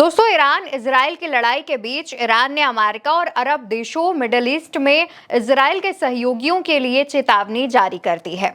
दोस्तों, Iran Israel की लड़ाई के बीच ईरान ने अमेरिका और अरब देशों मिडिल ईस्ट में इजराइल के सहयोगियों के लिए चेतावनी जारी कर दी है।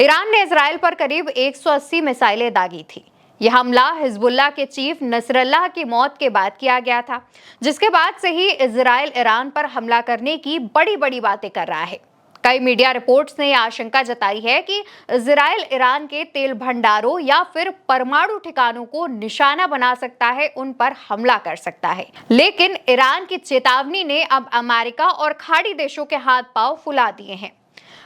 ईरान ने इजराइल पर करीब 180 मिसाइलें दागी थी। यह हमला हिजबुल्लाह के चीफ नसरल्लाह की मौत के बाद किया गया था, जिसके बाद से ही इजराइल ईरान पर हमला करने की बड़ी बड़ी बातें कर रहा है। कई मीडिया रिपोर्ट्स ने आशंका जताई है कि इजराइल ईरान के तेल भंडारों या फिर परमाणु ठिकानों को निशाना बना सकता है, उन पर हमला कर सकता है। लेकिन ईरान की चेतावनी ने अब अमेरिका और खाड़ी देशों के हाथ पांव फुला दिए हैं।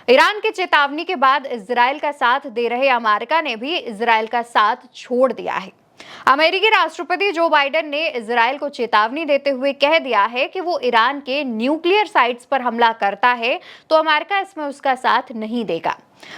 ईरान की चेतावनी के बाद इजराइल का साथ दे रहे अमेरिका ने भी इजराइल का साथ छोड़ दिया है। अमेरिकी राष्ट्रपति जो बाइडेन ने इजराइल को चेतावनी देते हुए कह दिया है कि वो ईरान के न्यूक्लियर साइट्स पर हमला करता है तो अमेरिका इसमें उसका साथ नहीं देगा।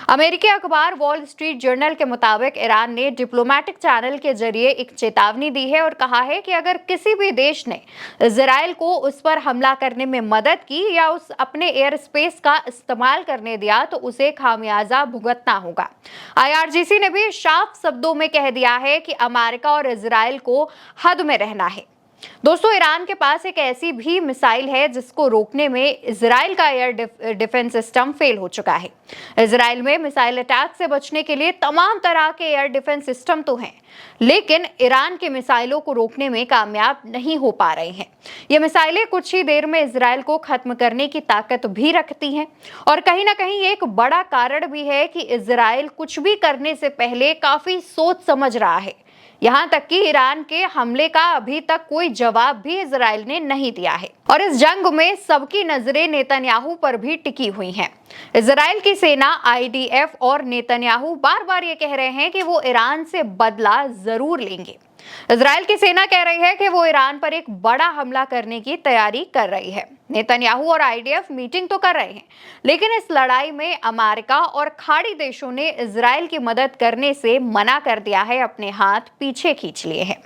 अमेरिकी अखबार वॉल स्ट्रीट जर्नल के मुताबिक ईरान ने डिप्लोमेटिक चैनल के जरिए एक चेतावनी दी है और कहा है कि अगर किसी भी देश ने इजराइल को उस पर हमला करने में मदद की या उस अपने एयर स्पेस का इस्तेमाल करने दिया तो उसे खामियाजा भुगतना होगा। आईआरजीसी ने भी साफ शब्दों में कह दिया है कि अमेरिका और इजराइल को हद में रहना है। दोस्तों, ईरान के पास एक ऐसी भी मिसाइल है जिसको रोकने में इजराइल का एयर डिफेंस सिस्टम फेल हो चुका है। इजराइल में मिसाइल अटैक से बचने के लिए तमाम तरह के एयर डिफेंस सिस्टम तो हैं, लेकिन ईरान की मिसाइलों को रोकने में कामयाब नहीं हो पा रहे हैं। ये मिसाइलें कुछ ही देर में इजराइल को खत्म करने की ताकत भी रखती हैं और कहीं ना कहीं एक बड़ा कारण भी है कि इजराइल कुछ भी करने से पहले काफी सोच समझ रहा है। यहाँ तक कि ईरान के हमले का अभी तक कोई जवाब भी इजराइल ने नहीं दिया है और इस जंग में सबकी नजरें नेतन्याहू पर भी टिकी हुई हैं। इजराइल की सेना, आईडीएफ और नेतन्याहू बार बार ये कह रहे हैं कि वो ईरान से बदला जरूर लेंगे। इजराइल की सेना कह रही है कि वो ईरान पर एक बड़ा हमला करने की तैयारी कर रही है। नेतन्याहू और आईडीएफ मीटिंग तो कर रहे हैं, लेकिन इस लड़ाई में अमेरिका और खाड़ी देशों ने इजराइल की मदद करने से मना कर दिया है, अपने हाथ पीछे खींच लिए हैं,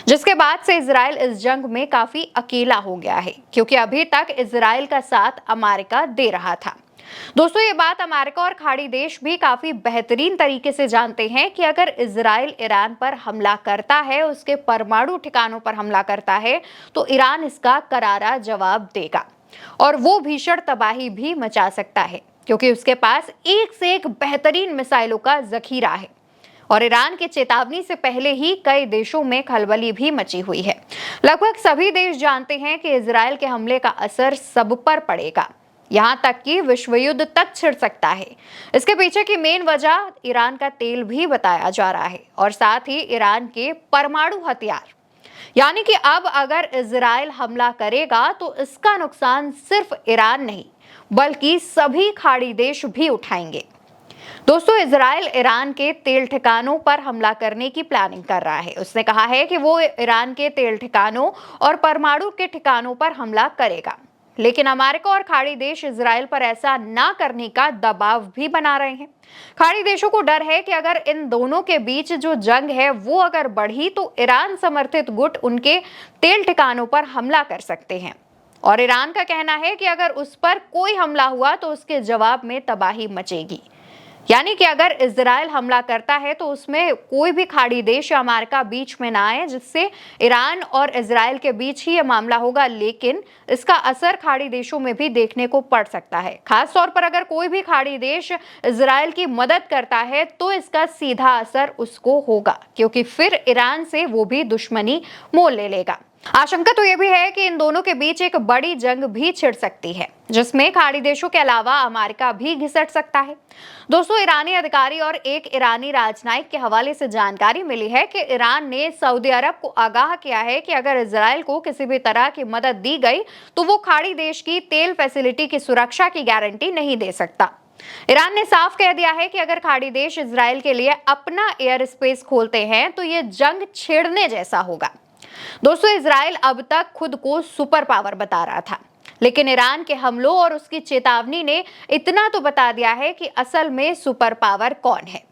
जिसके बाद से इजराइल इस जंग में काफी अकेला हो गया है, क्योंकि अभी तक इजराइल का साथ अमेरिका दे रहा था। दोस्तों, ये बात अमेरिका और खाड़ी देश भी काफी बेहतरीन तरीके से जानते हैं कि अगर इजराइल ईरान पर हमला करता है, उसके परमाणु ठिकानों पर हमला करता है, तो ईरान इसका करारा जवाब देगा और वो भीषण तबाही भी मचा सकता है, क्योंकि उसके पास एक से एक बेहतरीन मिसाइलों का जखीरा है। और ईरान की चेतावनी से पहले ही कई देशों में खलबली भी मची हुई है। लगभग सभी देश जानते हैं कि इजराइल के हमले का असर सब पर पड़ेगा, यहाँ तक कि विश्व युद्ध तक छिड़ सकता है। इसके पीछे की मेन वजह ईरान का तेल भी बताया जा रहा है और साथ ही ईरान के परमाणु हथियार। यानी कि अब अगर इजराइल हमला करेगा तो इसका नुकसान सिर्फ ईरान नहीं बल्कि सभी खाड़ी देश भी उठाएंगे। दोस्तों, इजराइल ईरान के तेल ठिकानों पर हमला करने की प्लानिंग कर रहा है। उसने कहा है कि वो ईरान के तेल ठिकानों और परमाणु के ठिकानों पर हमला करेगा, लेकिन अमेरिका और खाड़ी देश इजराइल पर ऐसा ना करने का दबाव भी बना रहे हैं। खाड़ी देशों को डर है कि अगर इन दोनों के बीच जो जंग है वो अगर बढ़ी तो ईरान समर्थित गुट उनके तेल ठिकानों पर हमला कर सकते हैं और ईरान का कहना है कि अगर उस पर कोई हमला हुआ तो उसके जवाब में तबाही मचेगी। यानी कि अगर इजराइल हमला करता है तो उसमें कोई भी खाड़ी देश या अमेरिका बीच में ना आए, जिससे ईरान और इजराइल के बीच ही यह मामला होगा, लेकिन इसका असर खाड़ी देशों में भी देखने को पड़ सकता है। खास तौर पर अगर कोई भी खाड़ी देश इजराइल की मदद करता है तो इसका सीधा असर उसको होगा, क्योंकि फिर ईरान से वो भी दुश्मनी मोल ले लेगा। आशंका तो यह भी है कि इन दोनों के बीच एक बड़ी जंग भी छिड़ सकती है, जिसमें खाड़ी देशों के अलावा अमेरिका भी घिसट सकता है। दोस्तों, ईरानी अधिकारी और एक ईरानी राजनयिक के हवाले से जानकारी मिली है कि ईरान ने सऊदी अरब को आगाह किया है कि अगर इजराइल को किसी भी तरह की मदद दी गई तो वो खाड़ी देश की तेल फैसिलिटी की सुरक्षा की गारंटी नहीं दे सकता। ईरान ने साफ कह दिया है कि अगर खाड़ी देश इजराइल के लिए अपना एयर स्पेस खोलते हैं तो ये जंग छेड़ने जैसा होगा। दोस्तों, इजराइल अब तक खुद को सुपर पावर बता रहा था, लेकिन ईरान के हमलों और उसकी चेतावनी ने इतना तो बता दिया है कि असल में सुपर पावर कौन है,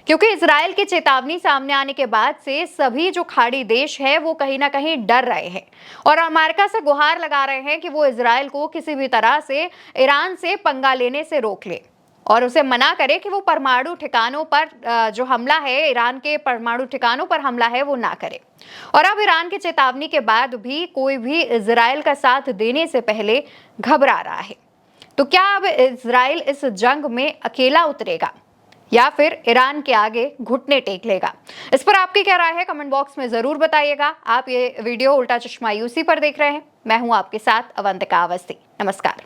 क्योंकि इजराइल की चेतावनी सामने आने के बाद से सभी जो खाड़ी देश है वो कहीं ना कहीं डर रहे हैं और अमेरिका से गुहार लगा रहे हैं कि वो इजराइल को किसी भी तरह से ईरान से पंगा लेने से रोक ले और उसे मना करे कि वो परमाणु ठिकानों पर जो हमला है, ईरान के परमाणु ठिकानों पर हमला है, वो ना करे। और अब ईरान की चेतावनी के बाद भी कोई भी इजराइल का साथ देने से पहले घबरा रहा है। तो क्या अब इजराइल इस जंग में अकेला उतरेगा या फिर ईरान के आगे घुटने टेक लेगा? इस पर आपकी क्या राय है, कमेंट बॉक्स में जरूर बताइएगा। आप ये वीडियो उल्टा चश्मा यूसी पर देख रहे हैं। मैं हूं आपके साथ अवंतिका अवस्थी। नमस्कार।